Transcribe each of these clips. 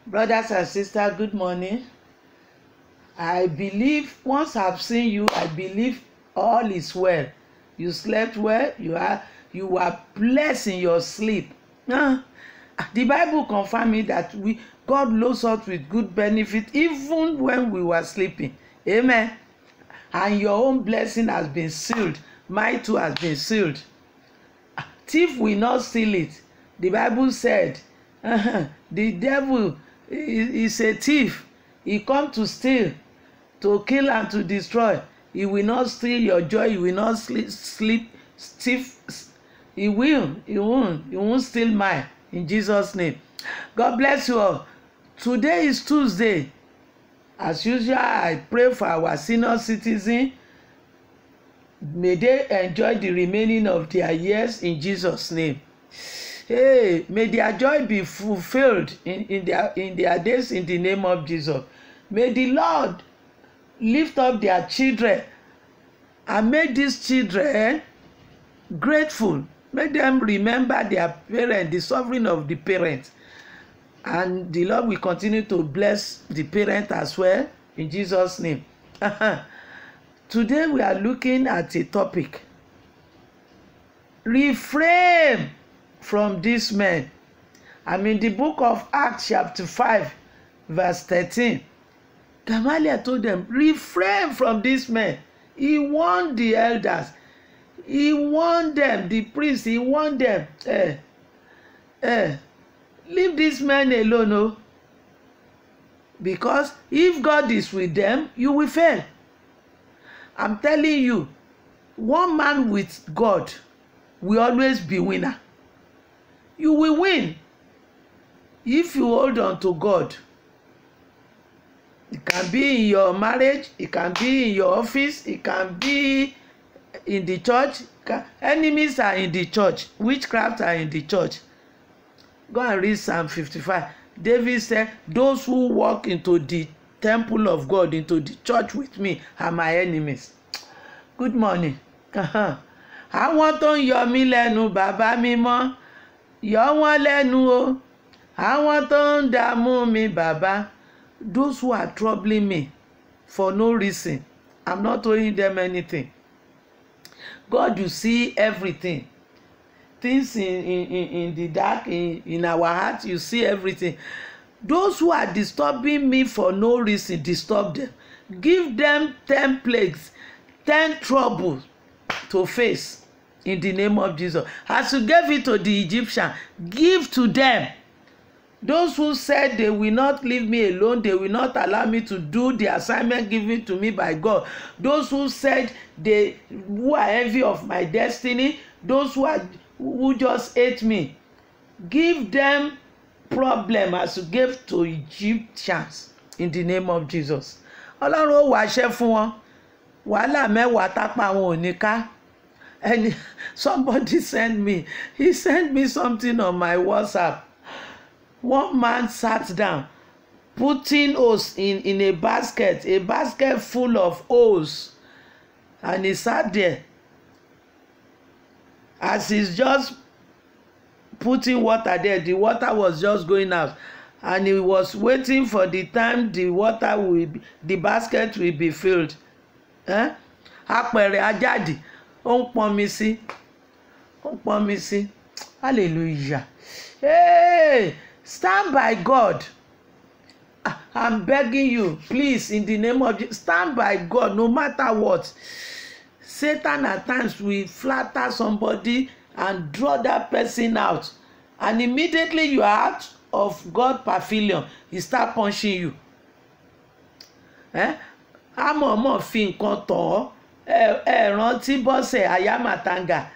Brothers and sisters, good morning. I believe once I've seen you, I believe all is well. You slept well. You are blessed in your sleep. The Bible confirms me that God loads us with good benefit even when we were sleeping. Amen. And your own blessing has been sealed. Mine too has been sealed. Thief will not steal it. The Bible said, the devil is a thief. He come to steal, to kill and to destroy. He will not steal your joy. He will not sleep. He won't steal mine. In Jesus' name. God bless you all. Today is Tuesday. As usual, I pray for our senior citizens. May they enjoy the remaining of their years in Jesus' name. Hey, may their joy be fulfilled in their days in the name of Jesus. May the Lord lift up their children and make these children grateful. Make them remember their parents, the suffering of the parents. And the Lord will continue to bless the parents as well in Jesus' name. Today we are looking at a topic. Refrain from these men. I'm in the book of Acts chapter 5 verse 13. Gamaliel told them, refrain from these men. He warned the elders. He warned them, the priests, he warned them. Leave these men alone, oh. Because if God is with them, you will fail. I'm telling you, one man with God will always be winner. You will win if you hold on to God. It can be in your marriage, it can be in your office, it can be in the church. Enemies are in the church, witchcraft are in the church. Go and read Psalm 55. David said, those who walk into the temple of God, into the church with me, are my enemies. Good morning. Àwọn tó ń yọ mí lẹ́nu bàbá mímọ́, yọ wọ́n lẹ́nu o. Àwọn tó ń dààmú mi bàbá. Those who are troubling me for no reason, I'm not owing them anything. God, you see everything. Things in the dark, in our heart, you see everything. Those who are disturbing me for no reason, disturb them. Give them 10 plagues, 10 troubles to face in the name of Jesus. As you gave it to the Egyptian, give to them. Those who said they will not leave me alone, they will not allow me to do the assignment given to me by God. Those who said who are envy of my destiny, those who just hate me, give them problem as you gave to Egyptians in the name of Jesus. Ọlọ́run ó wàṣẹ fún wọn. Wàhálà mẹ́wàá tápá wọn ò ní ká. And somebody sent me something on my WhatsApp. One man sat down, putting hoes in a basket full of hoes, and he sat there. As he's just putting water there, the water was just going out, and he was waiting for the time the basket will be filled. Apẹ̀rẹ̀ ajáde, ó ń pọn mi sí, hallelujah. Hey! Stand by God. I'm begging you, please, in the name of Jesus, stand by God no matter what. Satan at times will flatter somebody and draw that person out. And immediately you are out of God's pavilion, he start punching you. Àmọ̀mọ̀ fi nǹkan tọ̀ ọ́. Rántí Bọ́sẹ̀ Ayamatanga.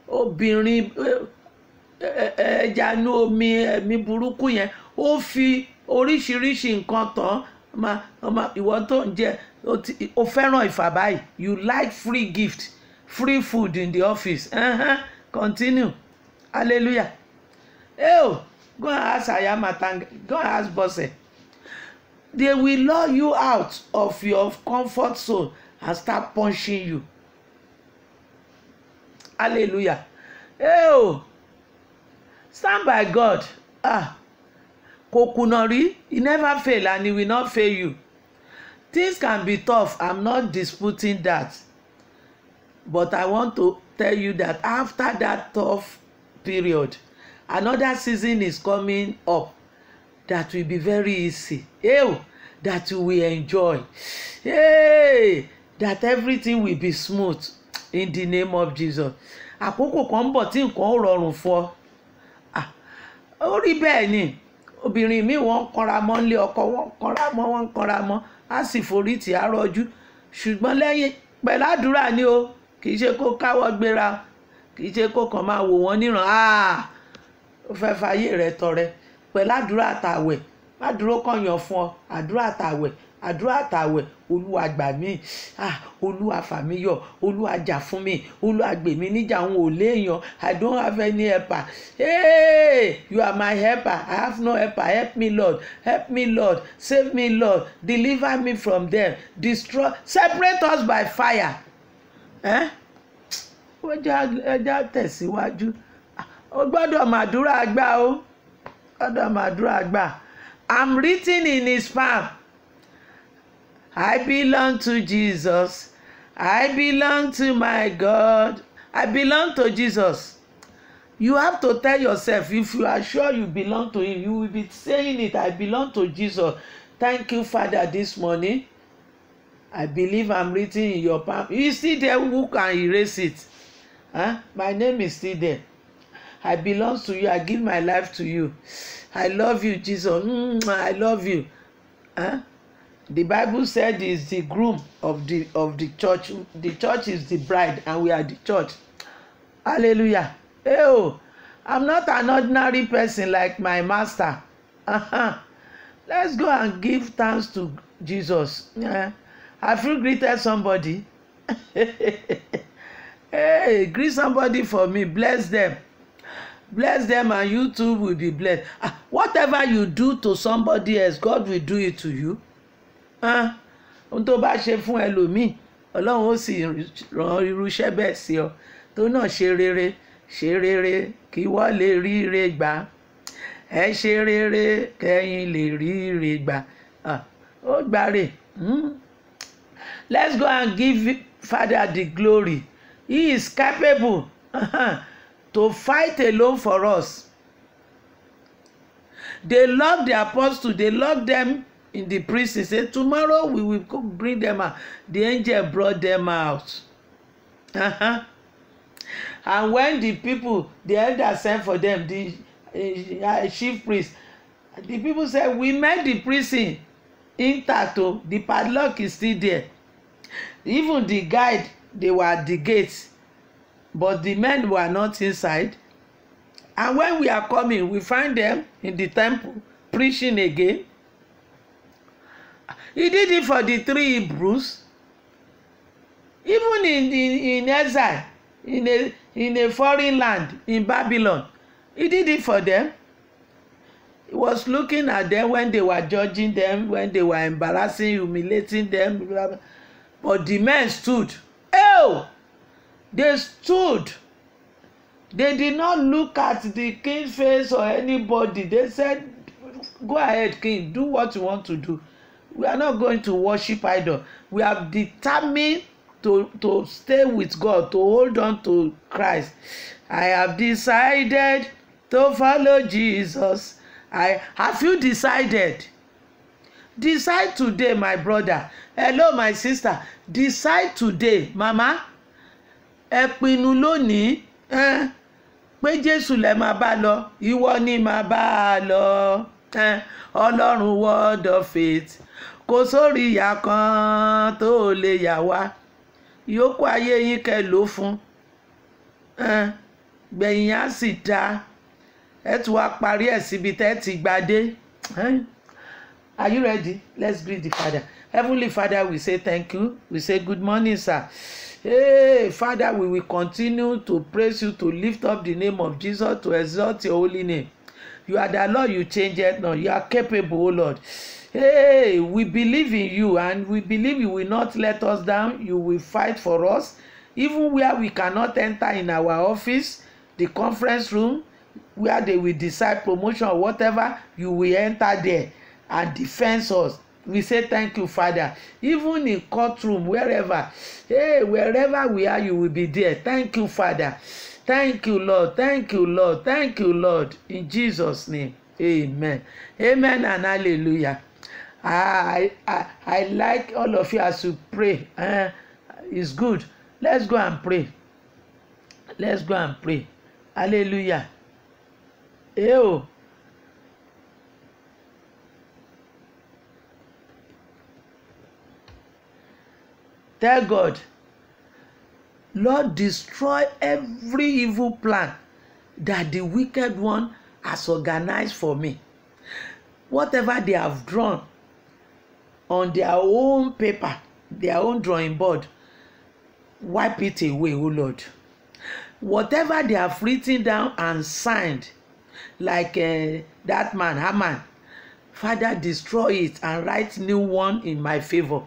Obìnrin ẹja ní omi ẹ̀mí burúkú yẹn, ó fi oríṣiríṣi nǹkan tán. Ìwọ tó ń jẹ, o fẹ́ràn ìfà báyìí. You like free gift, free food in the office. Continue. Hallelujah. Go and ask Ayamatanga. Go and ask Bose. They will lure you out of your comfort zone and start punching you. Hallelujah. Stand by God. kò kùnà rí, he never fail and he will not fail you. Things can be tough, I'm not disputing that, but I want to tell you that after that tough period, another season is coming up that will be very easy. That you will enjoy. That everything will be smooth in the name of Jesus. Àkókò kan ń bọ̀ tí nǹkan ó rọrùn fún ọ. Ó rí bẹ́ẹ̀ ni obìnrin mi wọ́n kanra mọ́ nílé ọkọ, wọ́n kanra mọ́ á sì forí tì á rọjú, ṣùgbọ́n lẹ́yìn pẹ̀lú àdúrà ni o, kì í ṣe kó káwọ́ gbéra, kì í ṣe kó kàn máa wò wọ́n níran ó fẹ́ fàyè rẹ̀ tọrẹ. Pẹ̀lú àdúrà àtàwẹ̀, má dúró kànyàn fún ọ, àdúrà àtàwẹ̀, Olúwa gbà mí, Olúwa fà mí yọ, Olúwa jà fún mi, Olúwa gbè mí níjà, òun ò léèyàn, I don't have any helper. You are my helper, I have no helper, help me Lord, save me Lord, deliver me from them, destroy, separate us by fire. Ẹja tẹ̀síwájú, o gbọ́dọ̀ màdúrà àgbà o, gbọ́dọ̀ màdúrà àgbà. I'm written in his palm. I belong to Jesus. I belong to my God. I belong to Jesus. You have to tell yourself, if you are sure you belong to him, you will be saying it, I belong to Jesus. Thank you, Father, this morning. I believe I'm written in your palm. You see there, who can erase it? My name is still there. I belong to you. I give my life to you. I love you, Jesus. I love you. The Bible said is the groom of the church. The church is the bride, and we are the church. Hallelujah. I'm not an ordinary person like my master. Let's go and give thanks to Jesus. Have you greeted somebody? Greet somebody for me. Bless them. Bless them, and you too will be blessed. Whatever you do to somebody else, God will do it to you. Ohun tó bá ṣe fún ẹlòmíì, Ọlọ́run ó sì rán irúṣẹ́ bẹ́ẹ̀ sí ọ. Tó náà ṣe rere kí wọ́n lè rí ire gbà. Ẹ ṣe rere kẹ́yìn lè rí ire gbà. Ó gbàre. Let's go and give Father the glory. He is capable to fight alone for us. They locked the apostles, they locked them in the prison. Say, tomorrow we will bring them out. The angel brought them out. And when the people, the elders sent for them, the chief priest, the people said, we met the prison intact. The padlock is still there. Even the guide, they were at the gates, but the men were not inside. And when we are coming, we find them in the temple preaching again. He did it for the 3 Hebrews. Even in exile, in a foreign land, in Babylon, he did it for them. He was looking at them when they were judging them, when they were embarrassing, humiliating them. But the men stood. They stood. They did not look at the king's face or anybody. They said, go ahead, king, do what you want to do. We are not going to worship idol. We are determined to stay with God, to hold on to Christ. I have decided to follow Jesus. Have you decided? Decide today, my brother. Hello, my sister. Decide today, mama. Ẹ pinnu lónìí pé Jésù lẹ máa bá lọ, ìwọ ni máa bá lọ. Ọlọ́run word of faith. Kò sórí ìyà kan tó lè yà wá. Ìyókù ayé yín kẹ́ lò fún. Gbẹ̀yìn á sì dá. Ẹ tún wá parí ẹ̀ síbi tẹ́ ti gbadé. Are you ready? Let's greet the Father. Heavenly Father, we say thank you. We say good morning, sir. Hey, Father, we will continue to praise you, to lift up the name of Jesus, to exalt your holy name. You are the Lord, you change it now. You are capable, O Lord. Hey, we believe in you, and we believe you will not let us down. You will fight for us. Even where we cannot enter in our office, the conference room, where they will decide promotion or whatever, you will enter there and defend us. We say thank you, Father. Even in courtroom, wherever, hey, wherever we are, you will be there. Thank you, Father. Thank you, Lord. Thank you, Lord. Thank you, Lord. In Jesus' name, amen. Amen and hallelujah. I like all of you as you pray. It's good. Let's go and pray. Let's go and pray. Hallelujah. Ew. Tell God, Lord, destroy every evil plan that the wicked one has organized for me. Whatever they have drawn on their own paper, their own drawing board, wipe it away, oh Lord. Whatever they have written down and signed, like that man, Haman, Father, destroy it and write new one in my favor.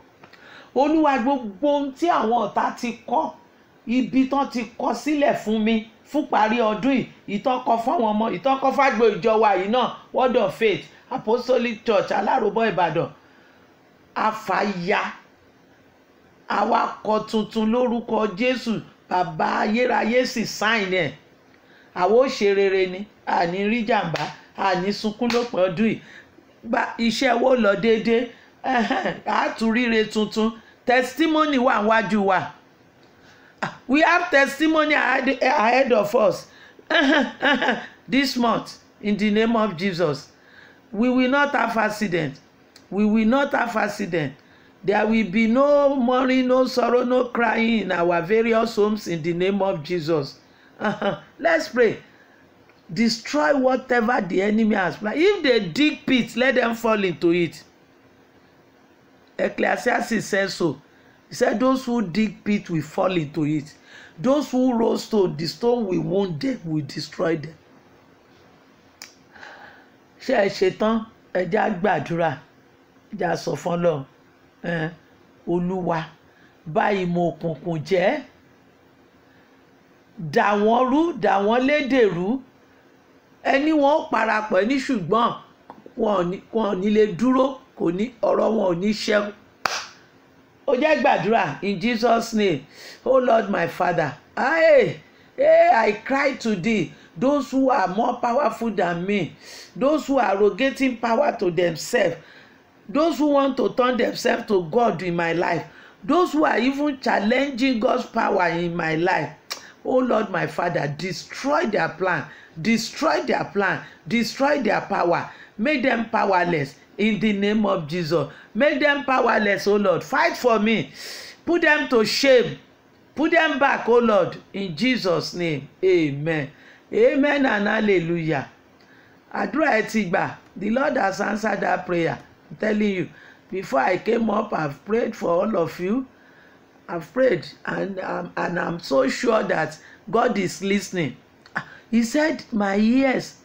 Olúwa, gbogbo ohun tí àwọn ọ̀tá ti kọ́, ibi tán ti kọ sílẹ̀ fún mi fún parí ọdún yìí, ìtọ́kọ fáwọn ọmọ, ìtọ́kọ fágbó ìjọ wa yìí náà, Word of Faith, Apostolic Church, Aláròbọ̀ Ìbàdàn, àfàyà, awakọ̀ tuntun lórúkọ Jésù, bàbá ayérayé sì sáìn ẹ̀. Àwọn ó ṣe rere ni, àní rí jàǹbá, àní sunkún lópin ọdún yìí. Iṣẹ́ wo lọ déédéé, àtúríre tuntun, testimony wà níwájú wa. We have testimony ahead of us this month in the name of Jesus. We will not have accident. We will not have accident. There will be no mourning, no sorrow, no crying in our various homes in the name of Jesus. Let's pray. Destroy whatever the enemy has planned. If they dig pits, let them fall into it. Ecclesiastes says so. He said those who dig pit will fall into it. Those who roll stone, the stone will wound them, will destroy them. Ṣé ẹ ṣetán? Ẹ jẹ́ á gbàdúrà. Ẹ jẹ́ á sọ fún Ọlọ́run. Olúwa, bà ìmọ̀ òkùnkùn jẹ́. Dà wọ́n rú, dà wọ́n lédè rú. Ẹni wọn parapọ̀ ẹni ṣùgbọ́n wọn ò ní lè dúró, kò ní ọ̀rọ̀ wọn ò ní ṣẹ́gun. Ó jẹ́ gbàdúrà in Jesus' name. Oh Lord my Father, I cry to thee, those who are more powerful than me, those who are arrogating power to themselves, those who want to turn themselves to God in my life, those who are even challenging God's power in my life. Oh Lord my Father, destroy their plan, destroy their plan, destroy their power, make them powerless in the name of Jesus. Make them powerless, oh Lord. Fight for me. Put them to shame. Put them back, oh Lord, in Jesus' name. Amen. Amen and hallelujah. Àdúrà ẹ ti gbà. The Lord has answered that prayer. I'm telling you. Before I came up, I've prayed for all of you. I've prayed and I'm so sure that God is listening. He said, my ears,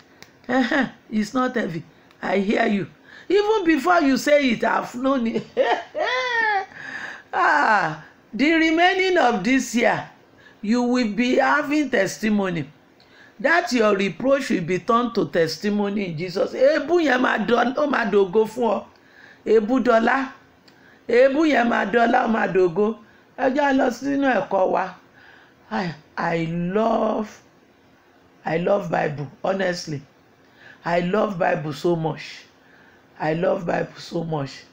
it's not heavy. I hear you. Even before you say it, I've known it. The remaining of this year, you will be having testimony. That your reproach will be turned to testimony in Jesus. Ebu yẹn máa dògo fún ọ. Ebu dọ́là. Ebu yẹn máa dọ́là, ó máa dògo. Ẹ jẹ́ lọ sínú ẹ̀kọ́ wa. I love Bible, honestly. I love Bible so much. I love Bible so much.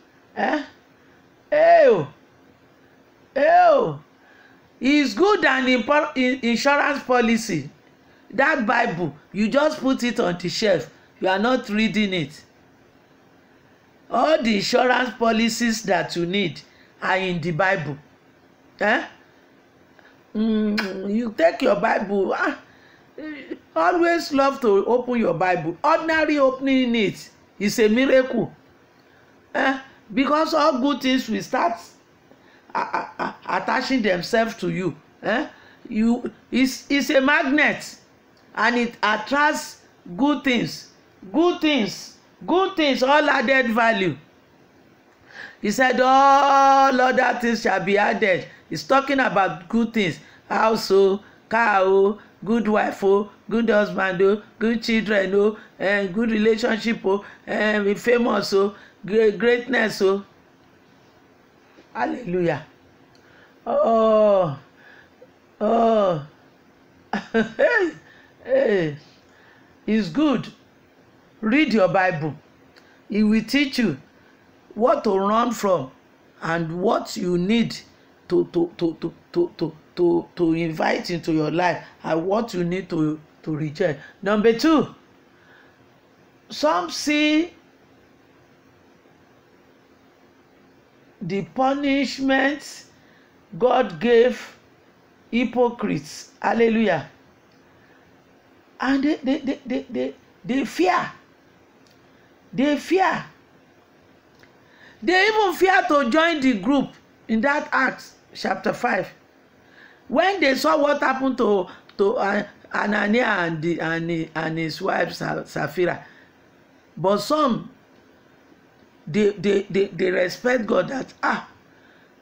It's good than insurance policy. That Bible, you just put it on the shelf. You are not reading it. All the insurance policies that you need are in the Bible. You take your Bible. Always love to open your Bible. Ordinary opening it is a miracle. Because all good things will start attaching themselves to you. It's a magnet, and it attracts good things, all added value. He said all other things shall be added. He's talking about good things. House, car, good wife o, good husband o, good children o, good relationship o, famous o, greatness o. Hallelujah. Oh, oh. Hey, it's good. Read your Bible. It will teach you what to run from and what you need to invite into your life, and what you need to reject. Number 2, some see the punishment God gave hypocrites. Hallelujah. And they fear. They fear. They even fear to join the group in that Acts chapter 5. When they saw what happened to Ananias and his wife Sapphira. But some, they respect God, that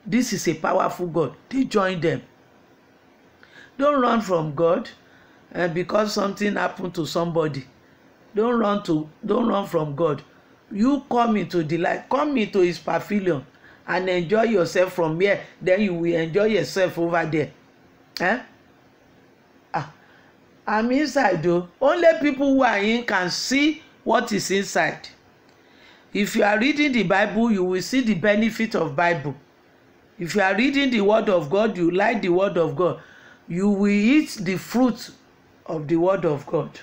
this is a powerful God. They join them. Don't run from God because something happened to somebody. Don't run from God. You come into the light, come into his pavilion and enjoy yourself from here. Then you will enjoy yourself over there. I'm inside though. Only people who are in can see what is inside. If you are reading the Bible, you will see the benefit of Bible. If you are reading the word of God, you like the word of God, you will eat the fruit of the word of God.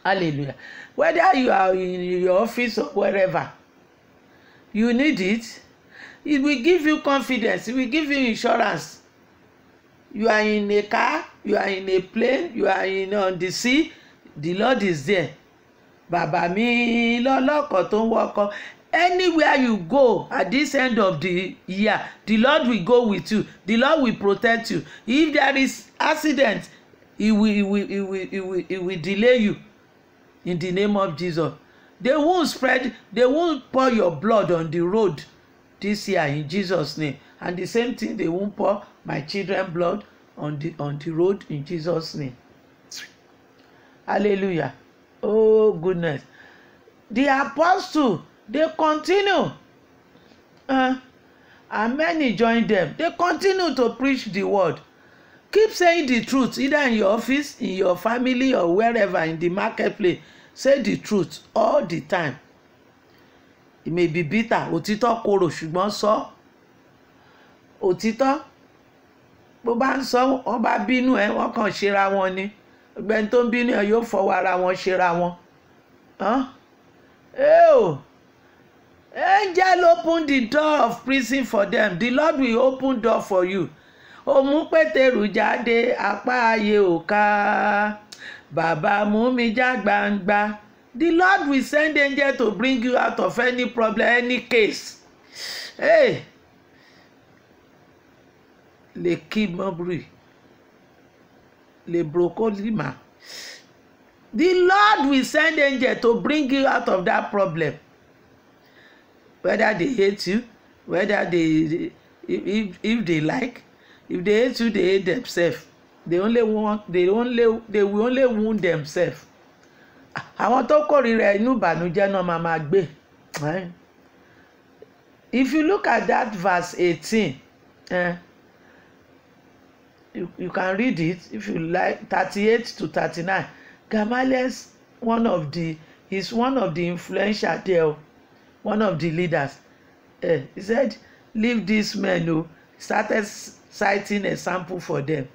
Hallelujah. Whether you are in your office or wherever, you need it. It will give you confidence. It will give you insurance. You are in a car, you are in a plane, you are on the sea, the Lord is there. Bàbá mi lọ́lọ́kọ̀ tó ń wọkọ̀. Anywhere you go at this end of the year, the Lord will go with you. The Lord will protect you. If there is accident, He will delay you. In the name of Jesus. They won't pour your blood on the road this year in Jesus' name. And the same thing, they won't pour my children's blood on the road in Jesus' name. Hallelujah. Oh goodness. The apostle, they continue. And many join them. They continue to preach the word. Keep saying the truth, either in your office, in your family, or wherever, in the marketplace. Say the truth all the time. It may be bitter. Òtítọ́ korò, ṣùgbọ́n sọ. Òtítọ́. Bó bá ń sọ, wọ́n bá bínú ẹ, wọ́n kàn ṣera wọn ni. Ọ̀gbẹ́ni tó ń bínú ẹ yóò fọwọ́ ara wọn ṣera wọn. Angel open the door of prison for them. The Lord will open door for you. Ó mú Pétérù jáde, apá ayé ò ká. Bàbá mú mi já gbangba. The Lord will send angel to bring you out of any problem, any case. Hey, le kimobri, le brocolima. The Lord will send angel to bring you out of that problem. Whether they hate you, whether if they like, if they hate you, they hate themselves. They will only wound themselves. Àwọn tó kórìíra inú ìbànújẹ́ náà máa gbé. If you look at that verse 18, you can read it if you like, 38 to 39. Gamaliel is one of the influential there, one of the leaders. He said, leave these men. Started citing a sample for them.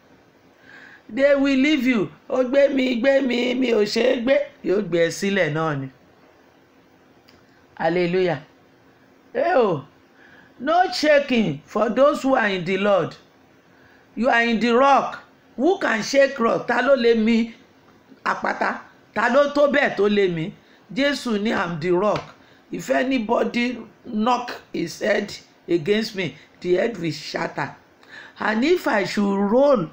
They will leave you. Ó gbé mi ò ṣe é gbé. Yóò gbé ẹ sílẹ̀ náà ni. Hallelujah. No shaking for those who are in the Lord. You are in the rock. Who can shake rock? Ta ló lè mì àpáta? Ta ló tó bẹ́ẹ̀ tó lè mì? Jésù ní, I'm the rock. If anybody knock his head against me, the head will shatter. And if I should roll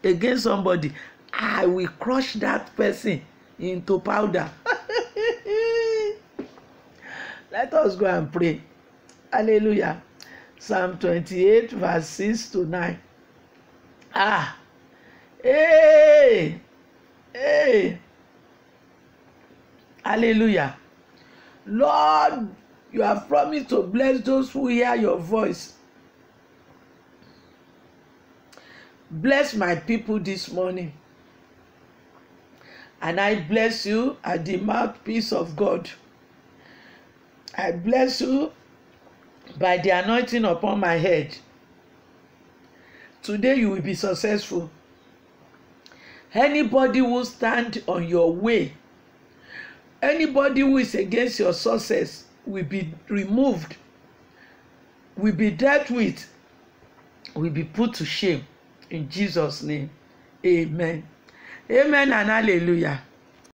against somebody, I will crush that person into powder. Let us go and pray. Hallelujah. Psalm 28 verse 6 to 9. Hey, hey, hallelujah. Lord, you have promised to bless those who hear your voice. Bless my people this morning. And I bless you at the mouthpiece of God. I bless you by the anointing upon my head. Today you will be successful. Anybody who stand on your way, anybody who is against your success will be removed, will be dealt with, will be put to shame. In Jesus' name, amen. Amen and hallelujah.